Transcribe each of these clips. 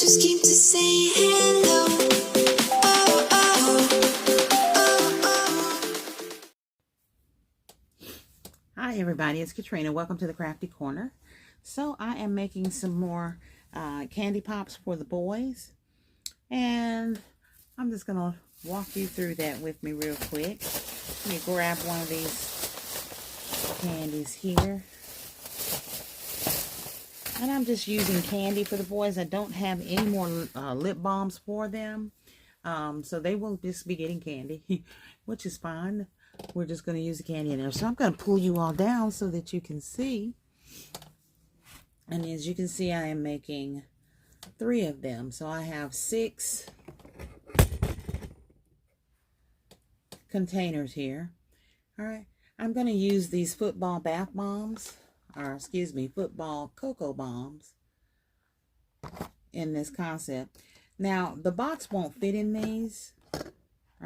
just came to say hello. Oh, oh, oh, oh. Hi everybody, it's Katrina. Welcome to the Crafty Corner. So I am making some more candy pops for the boys, and I'm just gonna walk you through that with me real quick. Let me grab one of these candies here, and I'm just using candy for the boys. I don't have any more lip balms for them, so they will just be getting candy, which is fine. We're just going to use the candy in there. So I'm going to pull you all down so that you can see. And as you can see, I am making 3 of them. So I have 6 containers here. All right. I'm going to use these football bath bombs, or excuse me, football cocoa bombs in this concept. Now, the box won't fit in these. All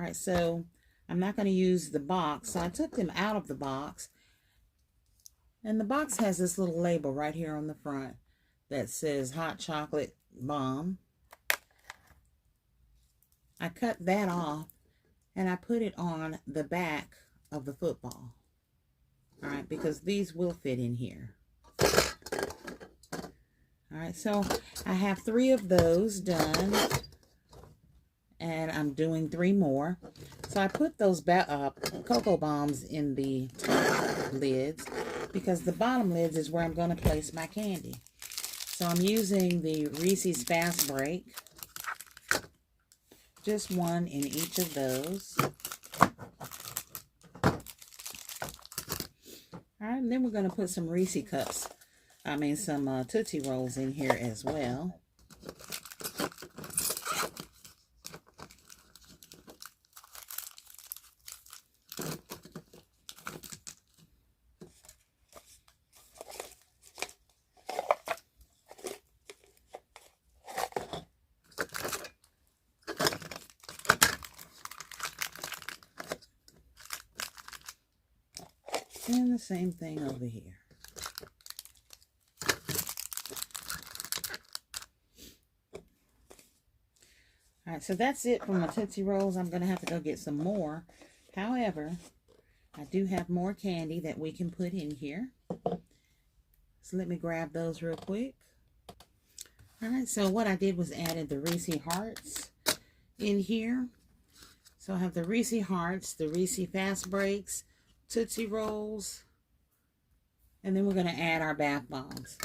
right. So I'm not going to use the box. So I took them out of the box. And the box has this little label right here on the front that says hot chocolate bomb. I cut that off and I put it on the back of the football. All right, because these will fit in here. All right, so I have 3 of those done. And I'm doing 3 more. So I put those cocoa bombs in the top lids because the bottom lids is where I'm going to place my candy. So I'm using the Reese's Fast Break. Just 1 in each of those. Alright, and then we're going to put some Reese cups. Some Tootsie Rolls in here as well. And the same thing over here. All right, so that's it for my Tootsie Rolls. I'm going to have to go get some more. However, I do have more candy that we can put in here. So let me grab those real quick. All right, so what I did was added the Reese Hearts in here. So I have the Reese Hearts, the Reese Fast Breaks, Tootsie Rolls, and then we're going to add our bath bombs.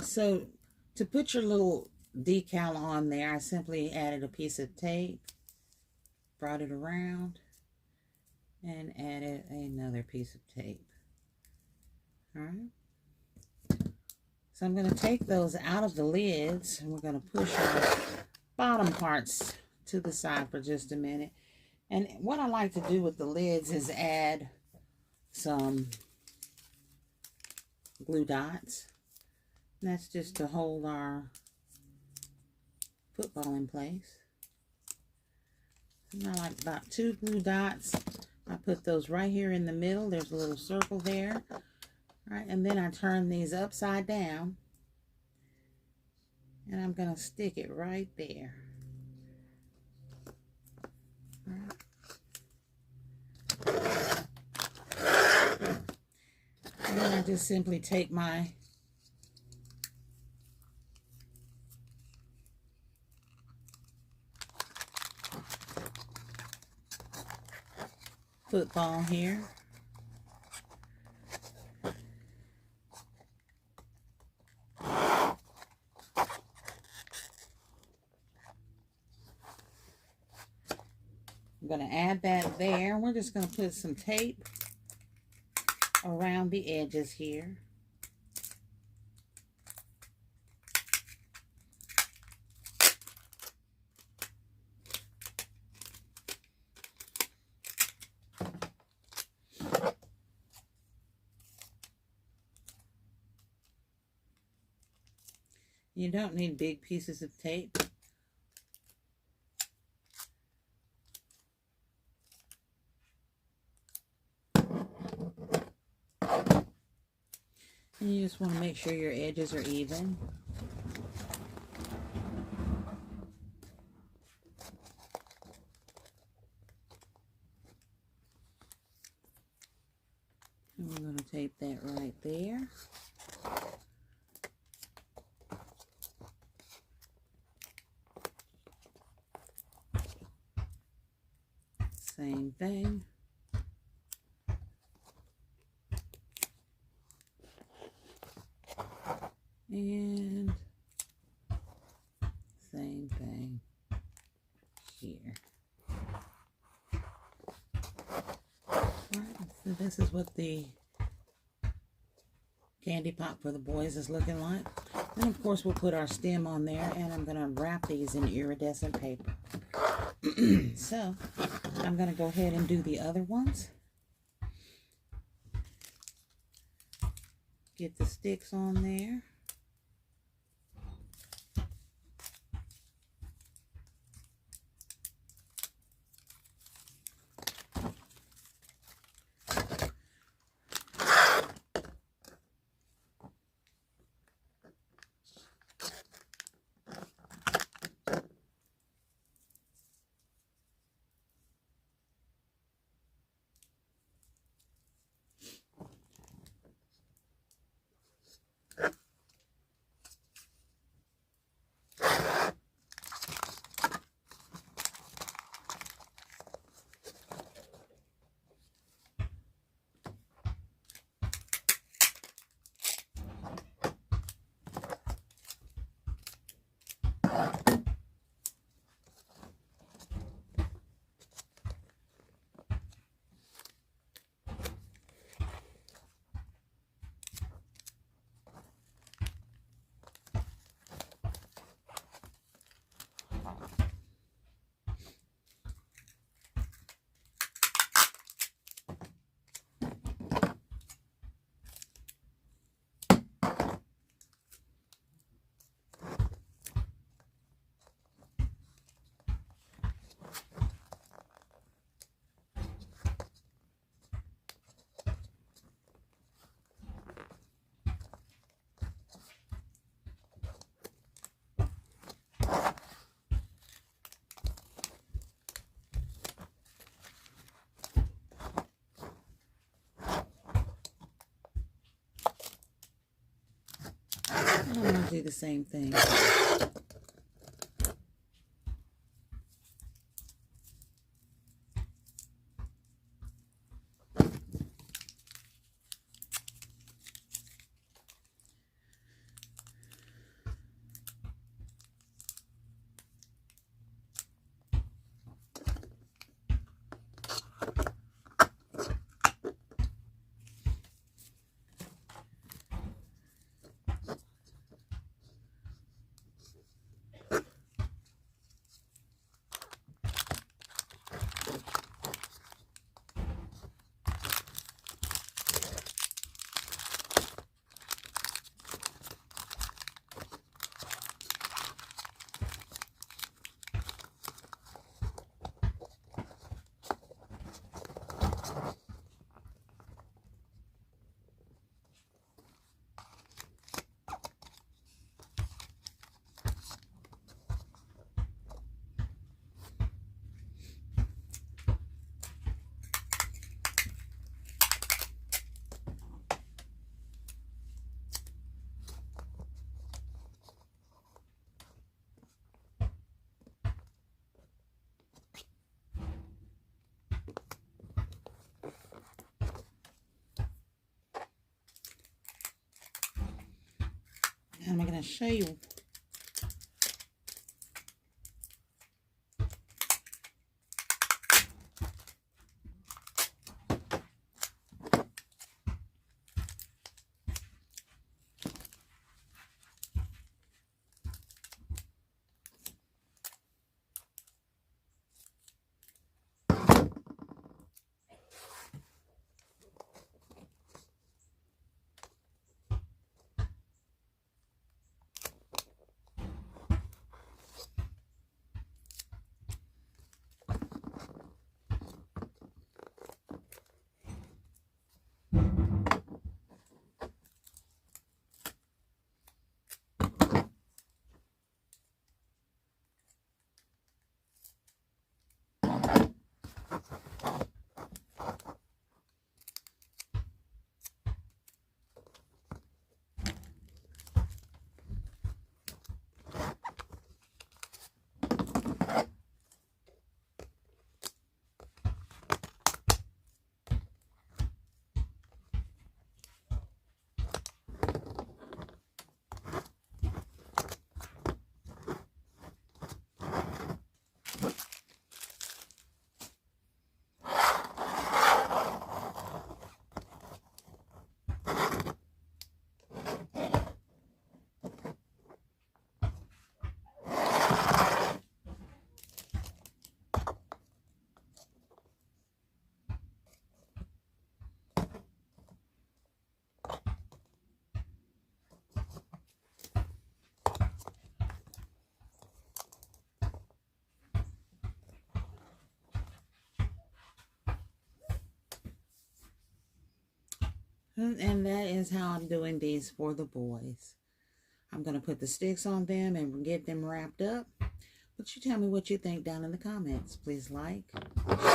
So to put your little decal on there, I simply added a piece of tape, brought it around, and added another piece of tape. All right. So I'm going to take those out of the lids, and we're going to push our bottom parts to the side for just a minute. And what I like to do with the lids is add some glue dots. And that's just to hold our football in place. And I like about 2 glue dots. I put those right here in the middle. There's a little circle there. All right, and then I turn these upside down. And I'm going to stick it right there. All right. And then I just simply take my football here. I'm going to add that there. We're just going to put some tape around the edges here. You don't need big pieces of tape. And you just want to make sure your edges are even. I'm going to tape that right there. Same thing. And same thing here. Alright, so this is what the candy pop for the boys is looking like. And of course we'll put our stem on there, and I'm going to wrap these in iridescent paper. So I'm going to go ahead and do the other ones. Get the sticks on there. And I'm going to do the same thing. And I'm going to show you And that is how I'm doing these for the boys. I'm going to put the sticks on them and get them wrapped up. But you tell me what you think down in the comments. Please like,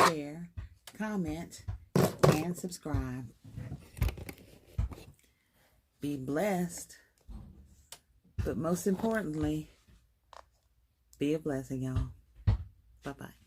share, comment, and subscribe. Be blessed. But most importantly, be a blessing, y'all. Bye-bye.